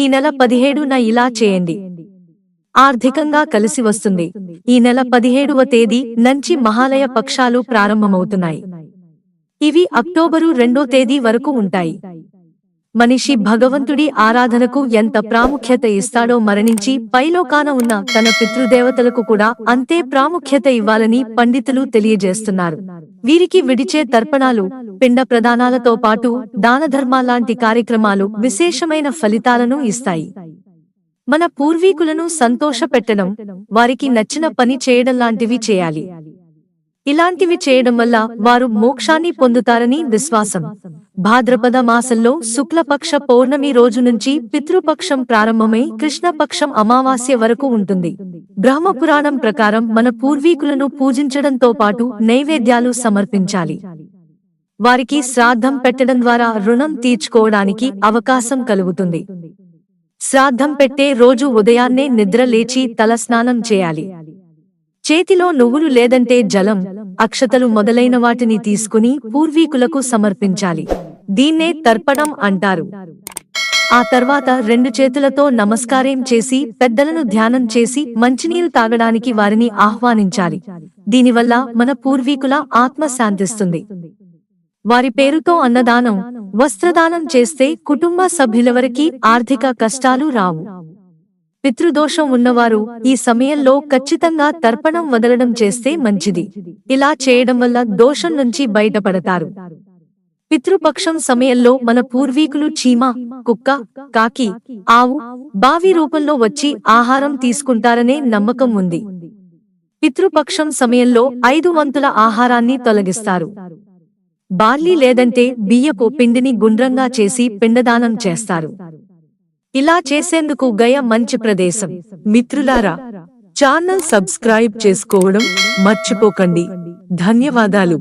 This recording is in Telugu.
ఈ నెల 17న ఇలా చేయండి. ఆర్థికంగా కలిసి వస్తుంది. ఈ నెల 17వ తేదీ నుంచి మహాలయ పక్షాలు ప్రారంభమవుతున్నాయి. ఇవి అక్టోబరు 2వ తేదీ వరకు ఉంటాయి. మనిషి భగవంతుడి ఆరాధనకు ఎంత ప్రాముఖ్యత ఇస్తాడో మరణించి పైలోకాన ఉన్న తన పితృదేవతలకు కూడా అంతే ప్రాముఖ్యత ఇవ్వాలని పండితులు తెలియజేస్తున్నారు. వీరికి విడిచే తర్పణాలు, పిండ ప్రదానాలతో పాటు దానధర్మాలాంటి కార్యక్రమాలు విశేషమైన ఫలితాలను ఇస్తాయి. మన పూర్వీకులను సంతోషపెట్టడం, వారికి నచ్చిన పని చేయడం లాంటివి చేయాలి. ఇలాంటివి చేయడం వల్ల వారు మోక్షాన్ని పొందుతారని విశ్వాసం. భాద్రపద మాసంలో శుక్లపక్ష పౌర్ణమి రోజు నుంచి పితృపక్షం ప్రారంభమై కృష్ణపక్షం అమావాస్య వరకు ఉంటుంది. బ్రహ్మపురాణం ప్రకారం మన పూర్వీకులను పూజించడంతో పాటు నైవేద్యాలు సమర్పించాలి. వారికి శ్రాద్ధం పెట్టడం ద్వారా రుణం తీర్చుకోవడానికి అవకాశం కలుగుతుంది. శ్రాద్ధం పెట్టే రోజు ఉదయాన్నే నిద్ర లేచి తలస్నానం చేయాలి. చేతిలో నువ్వులు లేదంటే జలం, అక్షతలు మొదలైన వాటిని తీసుకుని పూర్వీకులకు సమర్పించాలి. దీన్నే తర్పణం అంటారు. ఆ తర్వాత 2 చేతులతో నమస్కారం చేసి పెద్దలను ధ్యానం చేసి మంచినీరు తాగడానికి వారిని ఆహ్వానించాలి. దీనివల్ల మన పూర్వీకుల ఆత్మ శాంతిస్తుంది. వారి పేరుతో అన్నదానం, వస్త్రదానం చేస్తే కుటుంబ సభ్యులెవరికీ ఆర్థిక కష్టాలు రావు. పితృదోషం ఉన్నవారు ఈ సమయంలో ఖచ్చితంగా తర్పణం వదలడం చేస్తే మంచిది. ఇలా చేయడం వల్ల దోషం నుంచి బయటపడతారు. పితృపక్షం సమయంలో మన పూర్వీకులు చీమ, కుక్క, కాకి, ఆవు, బావి రూపంలో వచ్చి ఆహారం తీసుకుంటారనే నమ్మకం ఉంది. పితృపక్షం సమయంలో 5 వంతుల ఆహారాన్ని తొలగిస్తారు. బార్లీ లేదంటే బియ్యపు పిండిని గుండ్రంగా చేసి పిండదానం చేస్తారు. ఇలా చేసేందుకు గయ మంచి ప్రదేశం. మిత్రులారా, ఛానల్ సబ్స్క్రైబ్ చేసుకోవడం మర్చిపోకండి. ధన్యవాదాలు.